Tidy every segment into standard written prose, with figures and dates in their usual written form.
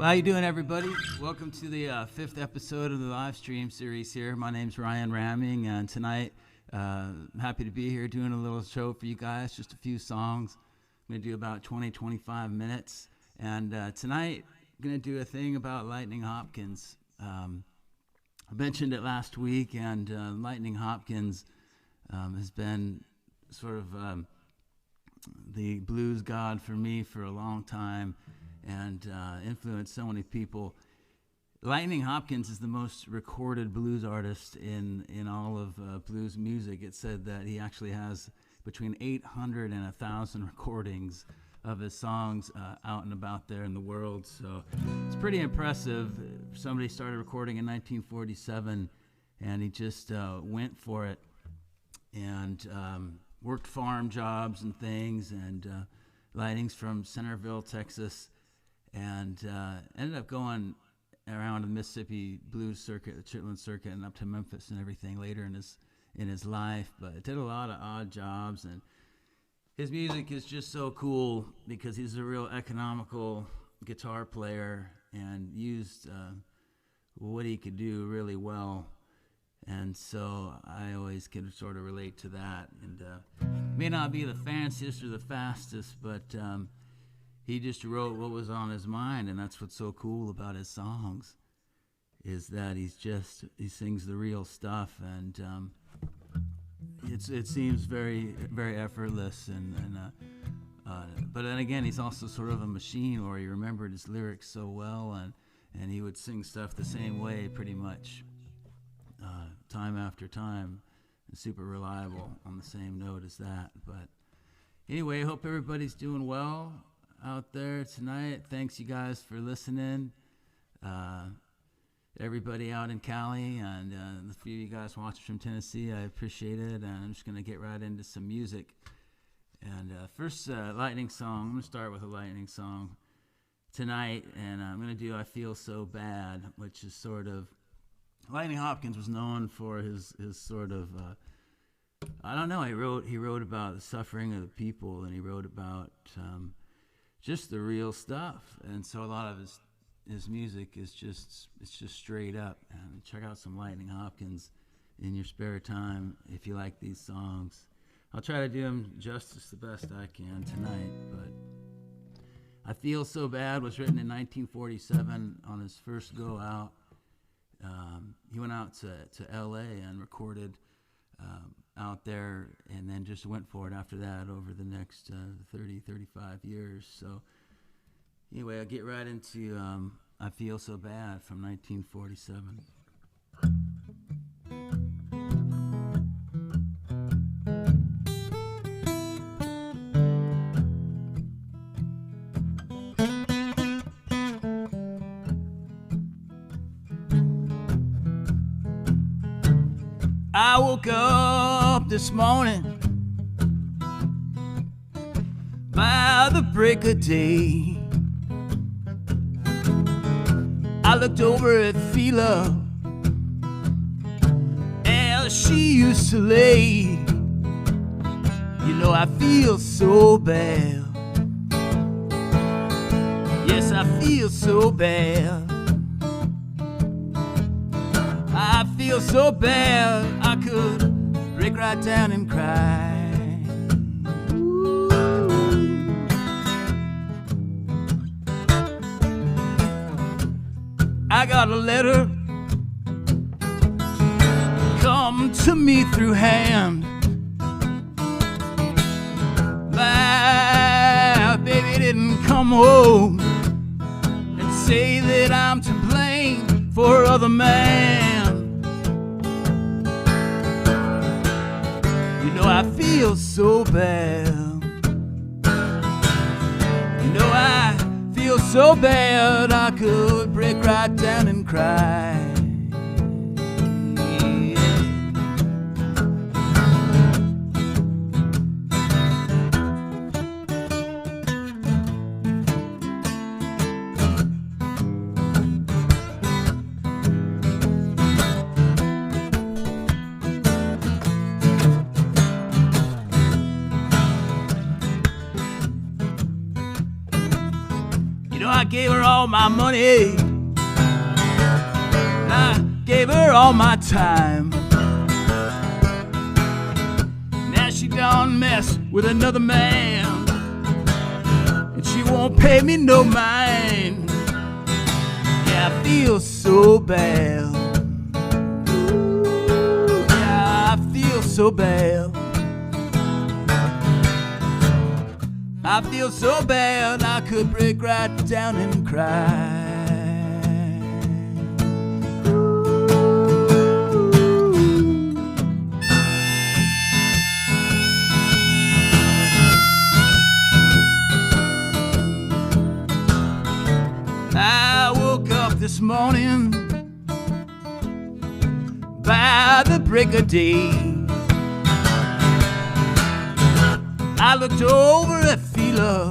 Well, how you doing, everybody? Welcome to the fifth episode of the live stream series here. My name's Ryan Ramming, and tonight, happy to be here doing a little show for you guys, just a few songs. I'm going to do about 20-25 minutes, and tonight, I'm going to do a thing about Lightning Hopkins. I mentioned it last week, and Lightning Hopkins has been sort of the blues god for me for a long time, and influenced so many people. Lightning Hopkins is the most recorded blues artist in all of blues music. It said that he actually has between 800 and 1,000 recordings of his songs out and about there in the world. So it's pretty impressive. Somebody started recording in 1947, and he just went for it and worked farm jobs and things. And Lightning's from Centerville, Texas, and ended up going around the Mississippi blues circuit, the Chitlin circuit, and up to Memphis and everything later in his life. But did a lot of odd jobs, and his music is just so cool because he's a real economical guitar player and used what he could do really well. And so I always can sort of relate to that. And may not be the fanciest or the fastest, but he just wrote what was on his mind, and that's what's so cool about his songs, is that he sings the real stuff, and it seems very, very effortless, but then again, he's also sort of a machine where he remembered his lyrics so well, and he would sing stuff the same way pretty much, time after time, and super reliable on the same note as that. But anyway, I hope everybody's doing well out there tonight. Thanks, you guys, for listening. Everybody out in Cali, and the few of you guys watching from Tennessee, I appreciate it. And I'm just going to get right into some music. And first Lightning song, I'm going to start with a Lightning song tonight, and I'm going to do I Feel So Bad, which is sort of, Lightning Hopkins was known for his sort of, I don't know, he wrote about the suffering of the people, and he wrote about just the real stuff. And so a lot of his music is just straight up. And check out some Lightning Hopkins in your spare time if you like these songs. I'll try to do them justice the best I can tonight. But I Feel So Bad was written in 1947 on his first go out. He went out to LA and recorded out there, and then just went for it after that over the next 35 years. So anyway, I'll get right into I Feel So Bad from 1947. I woke up this morning by the break of day. I looked over at Phila as she used to lay. You know, I feel so bad. Yes, I feel so bad. I feel so bad I could break right down and cry. Ooh. I got a letter come to me through hand. My baby didn't come home and say that I'm to blame for other man. I feel so bad. You know, I feel so bad I could break right down and cry. gave her all my money. I gave her all my time. Now she done mess with another man, and she won't pay me no mind. Yeah, I feel so bad. Ooh, yeah, I feel so bad. I feel so bad I could break right down and cry. I woke up this morning by the break of day. I looked over at Phila,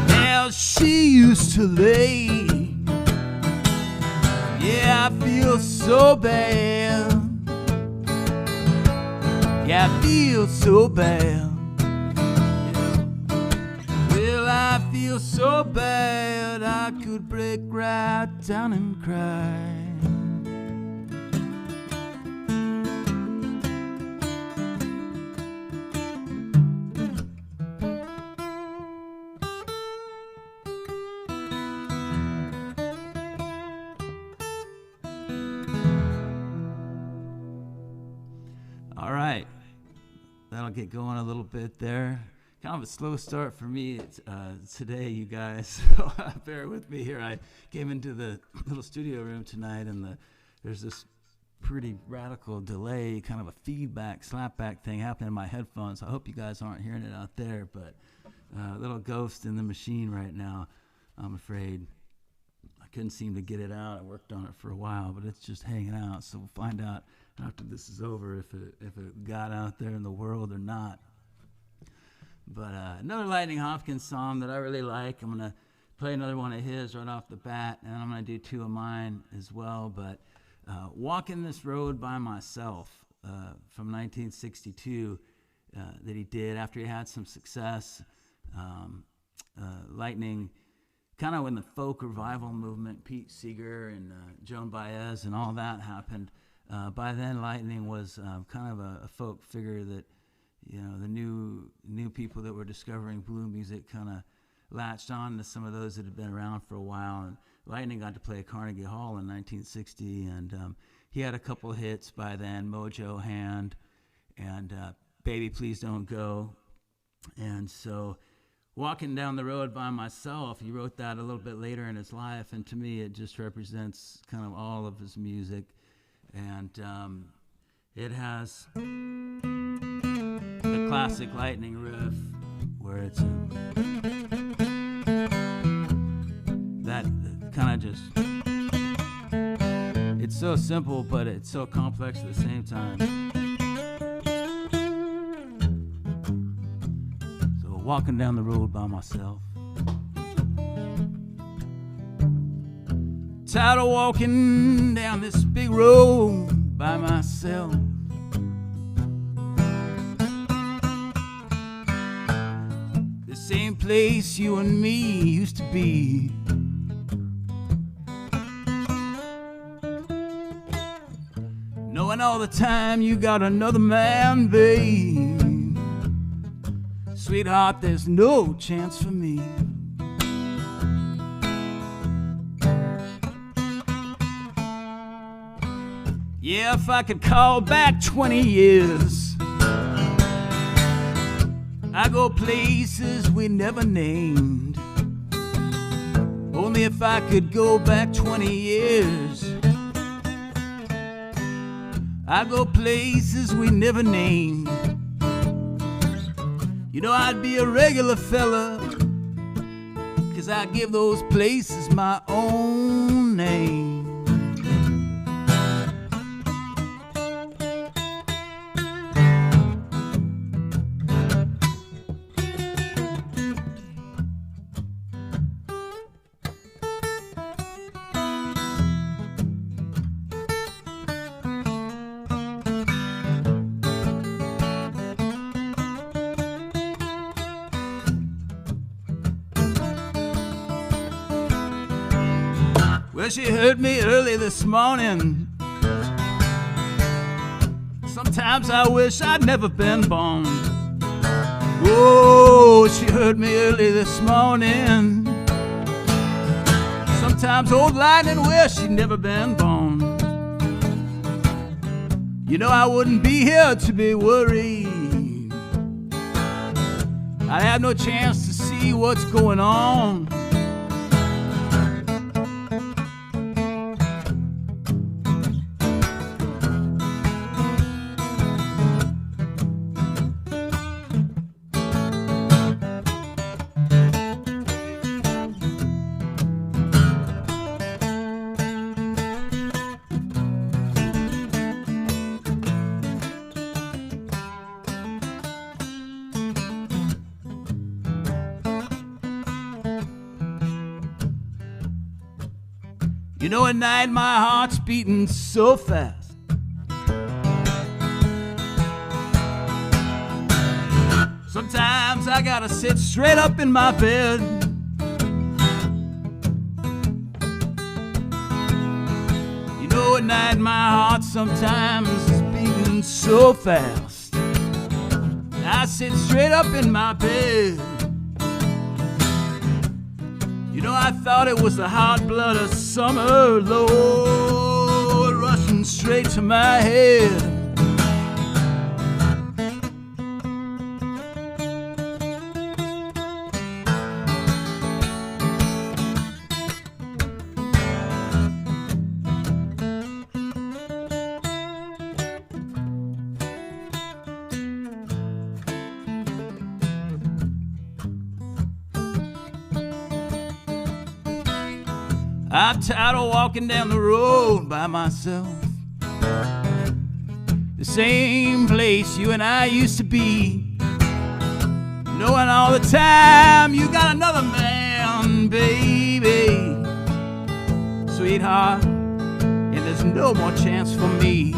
how she used to lay. Yeah, I feel so bad. Yeah, I feel so bad. Well, I feel so bad I could break right down and cry. All right, that'll get going a little bit there. Kind of a slow start for me today, you guys. So bear with me here. I came into the little studio room tonight, and there's this pretty radical delay, kind of a feedback, slapback thing happening in my headphones. I hope you guys aren't hearing it out there, but a little ghost in the machine right now, I'm afraid. I couldn't seem to get it out. I worked on it for a while, but it's just hanging out. So we'll find out after this is over if it got out there in the world or not. But another Lightning Hopkins song that I really like. I'm going to play another one of his right off the bat, and I'm going to do two of mine as well. But Walking This Road by Myself from 1962 that he did after he had some success. Lightning, kind of when the folk revival movement, Pete Seeger and Joan Baez and all that happened. By then, Lightning was kind of a folk figure that, you know, the new people that were discovering blue music kind of latched on to some of those that had been around for a while. And Lightning got to play at Carnegie Hall in 1960, and he had a couple hits by then, Mojo Hand and Baby Please Don't Go. And so Walking Down the Road by Myself, he wrote that a little bit later in his life, and to me it just represents kind of all of his music. And it has the classic Lightning riff where it's that kind of just, it's so simple but it's so complex at the same time. So walking down the road by myself, tired of walking down this big road by myself. The same place you and me used to be. Knowing all the time you got another man, babe. Sweetheart, there's no chance for me. Yeah, if I could call back 20 years, I go places we never named. Only if I could go back 20 years, I go places we never named. You know I'd be a regular fella, 'cause I give those places my own name. Well, she heard me early this morning. Sometimes I wish I'd never been born. Oh, she heard me early this morning. Sometimes old lightning wish she'd never been born. You know I wouldn't be here to be worried. I'd have no chance to see what's going on. You know, at night my heart's beating so fast. Sometimes I gotta sit straight up in my bed. You know, at night my heart sometimes is beating so fast. I sit straight up in my bed. You know, I thought it was the hot blood of summer, Lord, rushing straight to my head. I'm tired of walking down the road by myself. The same place you and I used to be. Knowing all the time you got another man, baby. Sweetheart, and there's no more chance for me.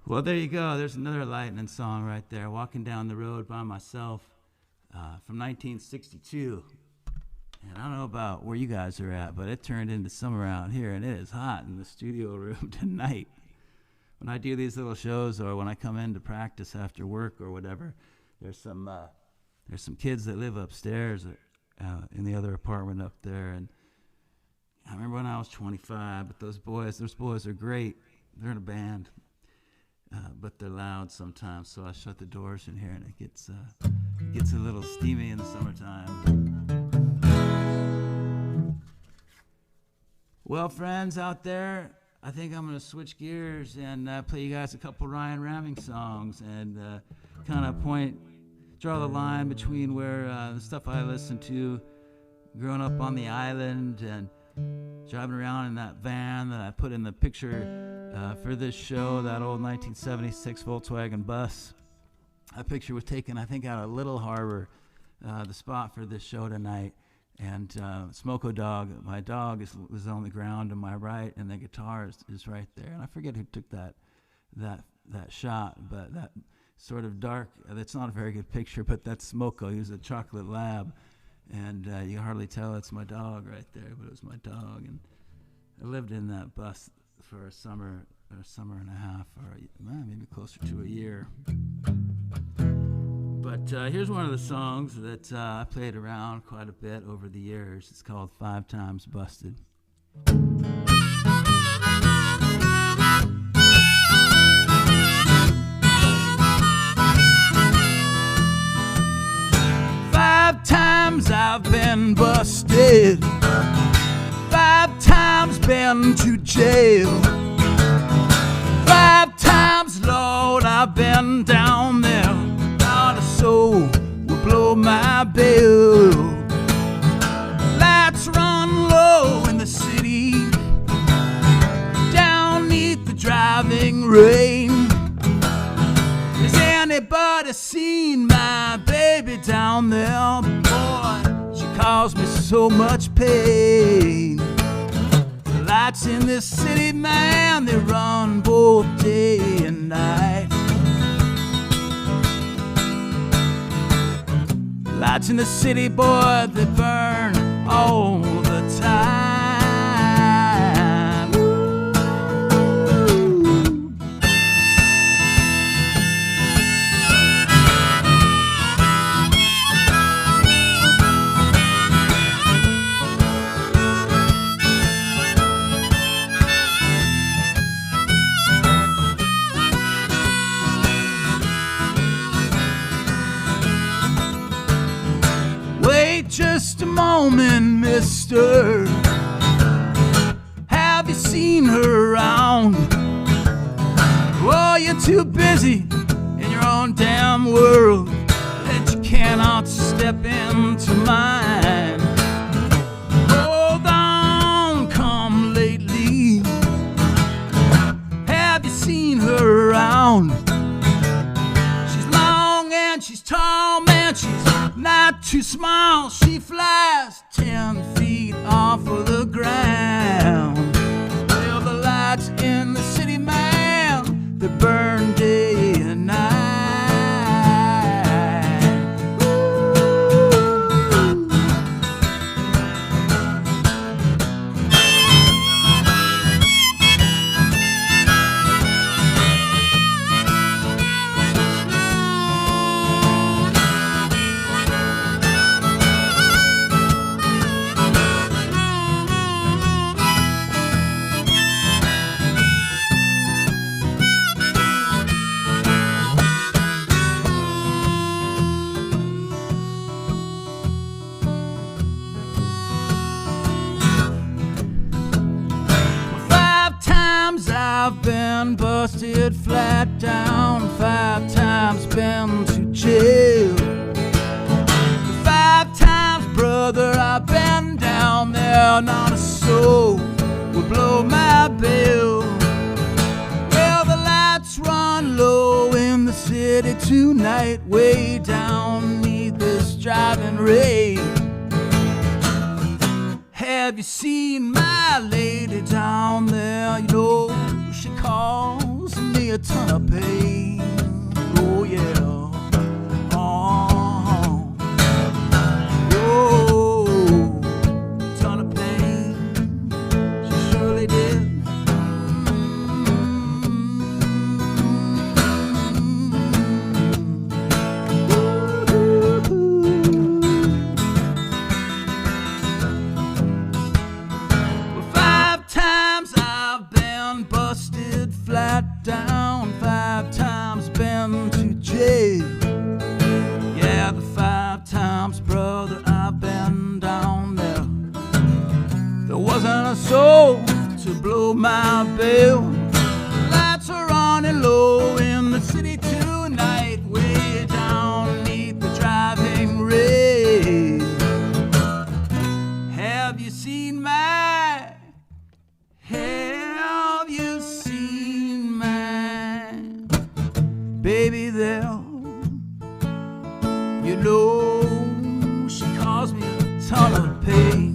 Well, there you go. There's another lightning song right there, Walking Down the Road by Myself, from 1962. And I don't know about where you guys are at, but it turned into summer out here, and it is hot in the studio room tonight. When I do these little shows, or when I come in to practice after work or whatever, there's some kids that live upstairs in the other apartment up there. And I remember when I was 25, but those boys are great. They're in a band. But they're loud sometimes, so I shut the doors in here, and it gets a little steamy in the summertime. Well, friends out there, I think I'm going to switch gears and play you guys a couple Ryan Ramming songs and kind of draw the line between where the stuff I listened to growing up on the island and driving around in that van that I put in the picture for this show, that old 1976 Volkswagen bus. That picture was taken, I think, out of Little Harbor, the spot for this show tonight. And Smoko Dog, my dog, was on the ground to my right, and the guitar is right there. And I forget who took that shot, but that sort of dark, that's not a very good picture, but that's Smoko. He was a chocolate lab. And you can hardly tell it's my dog right there, but it was my dog. And I lived in that bus for a summer and a half, or maybe closer to a year. But here's one of the songs that I played around quite a bit over the years. It's called 5 Times Busted. 5 times I've been busted. been to jail. 5 times, Lord, I've been down there. Not a soul will blow my bill. Lights run low in the city, down neath the driving rain. Has anybody seen my baby down there? Boy, she caused me so much pain. The lights in this city, man, they run both day and night. Lights in the city, boy, they burn all the time. Wait just a moment, mister. Have you seen her around? Oh, you're too busy in your own damn world that you cannot step into mine. Hold on, come lately. Have you seen her around? She's long and she's tall, man, she's not too small. She flies 10 feet off of the ground. Well, the lights in the city, man, they burn day and night. I've been busted flat down, 5 times been to jail. 5 times, brother, I've been down there. Not a soul will blow my bill. Well, the lights run low in the city tonight, way down neath this driving rain. Have you seen my lady down there? You know, she caused me a ton of pain. Oh yeah. Oh, oh, ton of pain. She surely did. 5 times I've been busted flat down, 5 times been to jail. Yeah, the 5 times, brother, I've been down there. There wasn't a soul to blow my bill. Lights are running low in the city tonight, way down neath the driving rain. Have you seen my? Have you seen my baby there? You know, she caused me a ton of pain.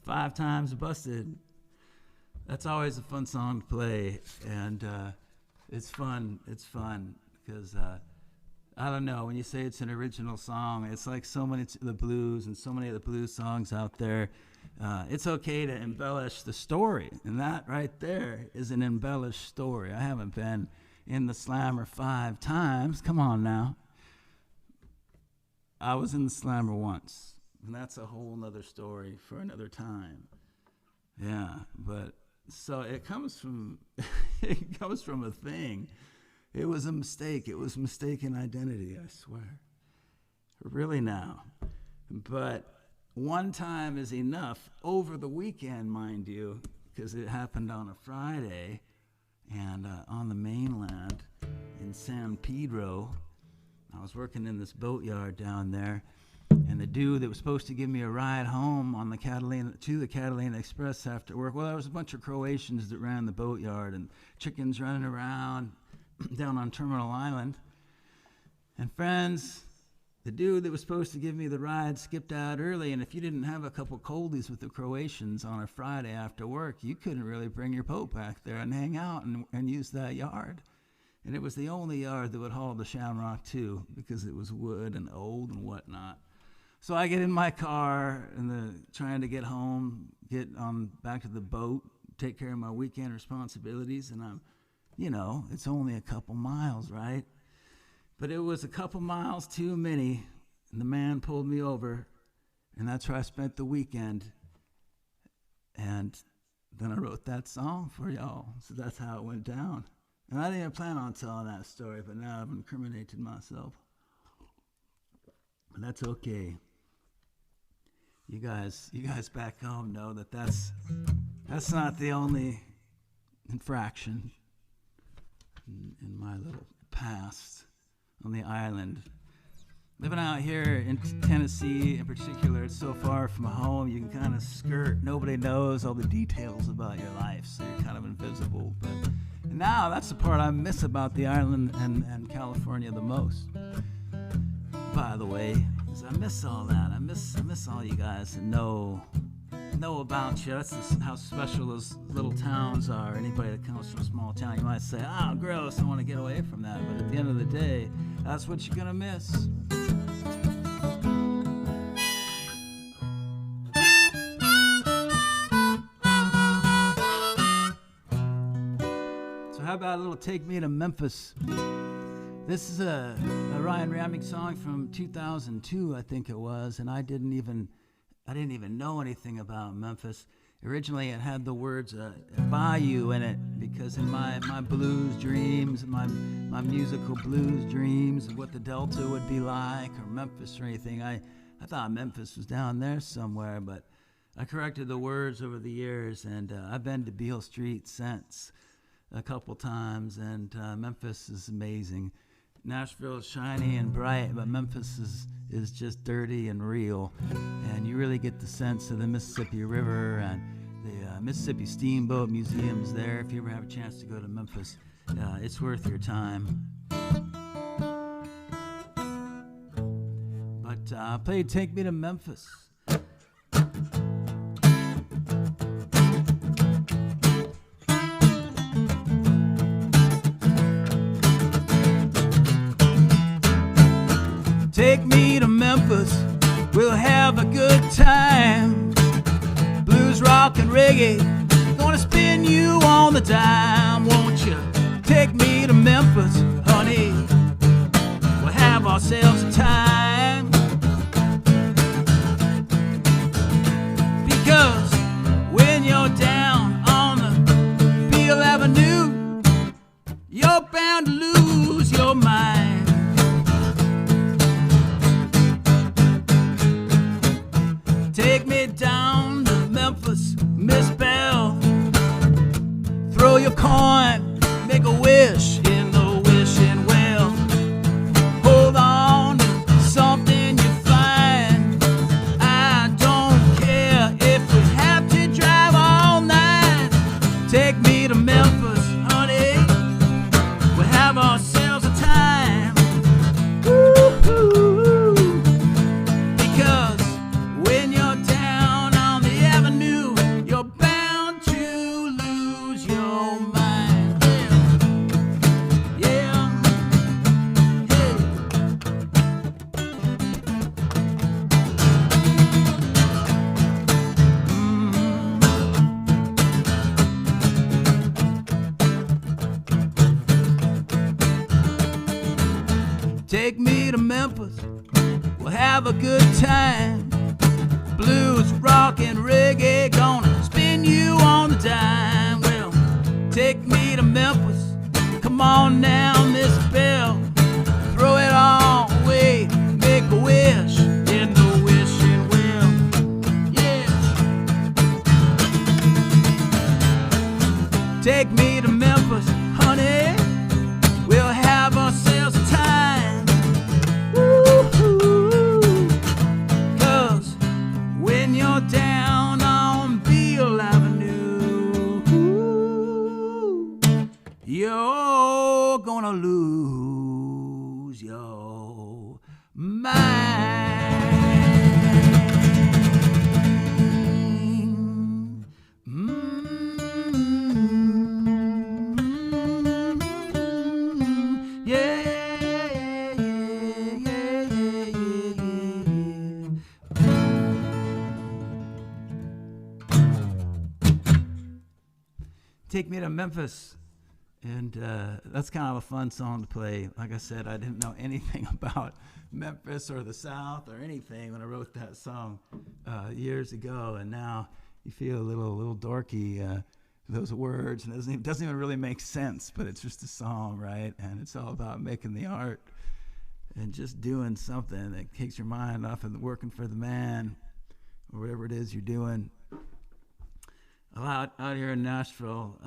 Five times busted. That's always a fun song to play, and it's fun. It's fun because I don't know, when you say it's an original song, it's like so many the blues and so many of the blues songs out there. It's okay to embellish the story, and that right there is an embellished story. I haven't been in the Slammer 5 times. Come on now. I was in the Slammer once, and that's a whole nother story for another time. Yeah, but so it comes from it comes from a thing. It was a mistake. It was mistaken identity, I swear. Really now. But one time is enough, over the weekend, mind you, because it happened on a Friday, and on the mainland in San Pedro. I was working in this boatyard down there, and the dude that was supposed to give me a ride home on the Catalina Express after work, well, there was a bunch of Croatians that ran the boatyard, and chickens running around down on Terminal Island. And friends, the dude that was supposed to give me the ride skipped out early, and if you didn't have a couple coldies with the Croatians on a Friday after work, you couldn't really bring your boat back there and hang out and use that yard. And it was the only yard that would haul the Shamrock too, because it was wood and old and whatnot. So I get in my car and trying to get home, get on back to the boat, take care of my weekend responsibilities, and it's only a couple miles, right? But it was a couple miles too many, and the man pulled me over, and that's where I spent the weekend. And then I wrote that song for y'all, so that's how it went down. And I didn't even plan on telling that story, but now I've incriminated myself. But that's okay. You guys back home know that that's not the only infraction in my little past on the island. Living out here in Tennessee in particular, it's so far from home, you can kind of skirt. Nobody knows all the details about your life, so you're kind of invisible. But now that's the part I miss about the island and California the most. By the way, is I miss all that. I miss all you guys that know about you. That's how special those little towns are. Anybody that comes from a small town, you might say, "Oh, gross, I want to get away from that." But at the end of the day, that's what you're gonna miss. So how about a little "Take Me to Memphis"? This is a Ryan Raming song from 2002, I think it was, and I didn't even know anything about Memphis. Originally, it had the words "Bayou" in it, because in my blues dreams, my musical blues dreams of what the Delta would be like, or Memphis or anything, I thought Memphis was down there somewhere, but I corrected the words over the years, and I've been to Beale Street since a couple times, and Memphis is amazing. Nashville is shiny and bright, but Memphis is just dirty and real. And you really get the sense of the Mississippi River, and the Mississippi Steamboat Museum's there. If you ever have a chance to go to Memphis, it's worth your time. But I played "Take Me to Memphis." Take me to Memphis, we'll have a good time. Blues, rock, and reggae, gonna spin you on the dime. Won't you take me to Memphis, honey? We'll have ourselves a time. Because when you're down on the Beale Avenue, you're bound to lose your mind. Take me down to Memphis, Miss Bell. Throw your coin, make a wish in the wishing well. Hold on to something you find. I don't care if we have to drive all night. Take me to Memphis, honey. We'll have ourselves a time. Woo-hoo. Because when you're down on the avenue, you're bound to lose your mind. Take me to Memphis, we'll have a good time. Blues, rock, and reggae, gonna spin you on the dime. Well, take me to Memphis, come on down this bell. Throw it all away, make a wish in the wishing well. Yeah. Take me to Memphis, honey, we'll have ourselves a time. Woo-hoo. 'Cause when you're down on Beale Avenue, you're gonna lose your mind. Yeah, yeah, yeah, yeah, yeah. Take me to Memphis. And that's kind of a fun song to play. Like I said, I didn't know anything about Memphis or the South or anything when I wrote that song years ago. And now you feel a little dorky, those words. And it doesn't even really make sense, but it's just a song, right? And it's all about making the art and just doing something that takes your mind off of working for the man or whatever it is you're doing. Out here in Nashville,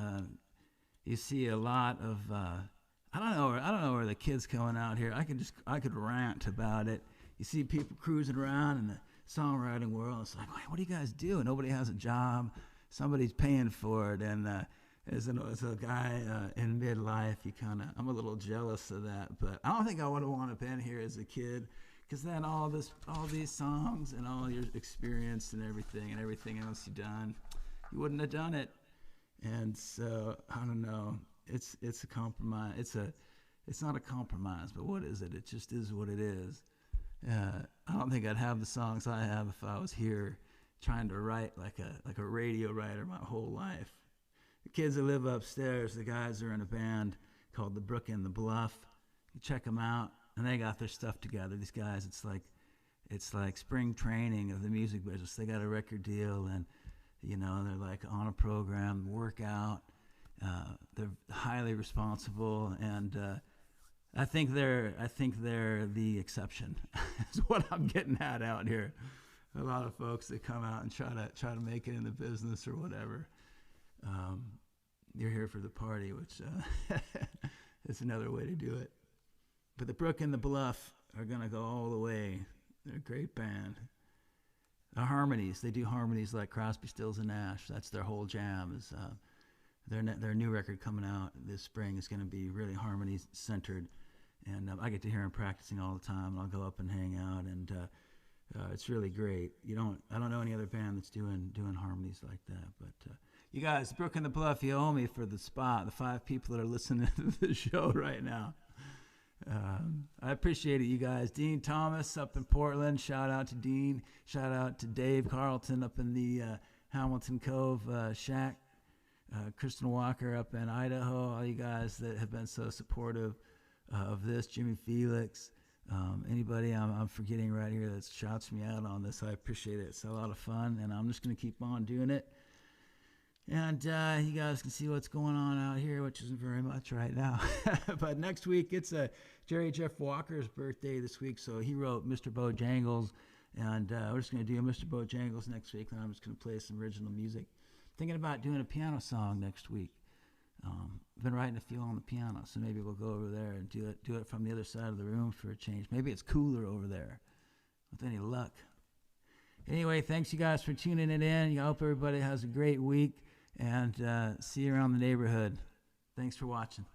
you see a lot of I don't know where the kids coming out here. I could rant about it. You see people cruising around in the songwriting world. It's like, what do you guys do? Nobody has a job. Somebody's paying for it. And as a guy in midlife, I'm a little jealous of that. But I don't think I would have wanted to been here as a kid, because then all these songs and all your experience and everything else you've done, you wouldn't have done it. And so I don't know. It's a compromise. It's not a compromise, but what is it? It just is what it is. I don't think I'd have the songs I have if I was here trying to write like a radio writer my whole life. The kids that live upstairs, the guys are in a band called the Brook and the Bluff. You check them out, and they got their stuff together. These guys, it's like spring training of the music business. They got a record deal, and they're like on a program, workout. They're highly responsible, and I think they're the exception. Is what I'm getting at out here. A lot of folks that come out and try to make it in the business or whatever. You're here for the party, which is another way to do it. But the Brook and the Bluff are gonna go all the way. They're a great band. Harmonies, they do harmonies like Crosby, Stills, and Nash. That's their whole jam. Is their new record coming out this spring is going to be really harmony centered, and I get to hear them practicing all the time. And I'll go up and hang out, and it's really great. I don't know any other band that's doing harmonies like that. But you guys, Brook and the Bluff, you owe me for the spot. The 5 people that are listening to the show right now. I appreciate it, you guys. Dean Thomas up in Portland. Shout out to Dean. Shout out to Dave Carlton up in the Hamilton Cove shack. Kristen Walker up in Idaho. All you guys that have been so supportive of this. Jimmy Felix. Anybody I'm forgetting right here that shouts me out on this, I appreciate it. It's a lot of fun, and I'm just going to keep on doing it. And you guys can see what's going on out here, which isn't very much right now. But next week, it's Jerry Jeff Walker's birthday this week, so he wrote Mr. Bojangles, and we're just going to do Mr. Bojangles next week, and I'm just going to play some original music. Thinking about doing a piano song next week. I've been writing a few on the piano, so maybe we'll go over there and do it from the other side of the room for a change. Maybe it's cooler over there, with any luck. Anyway, thanks you guys for tuning it in. I hope everybody has a great week. And see you around the neighborhood. Thanks for watching.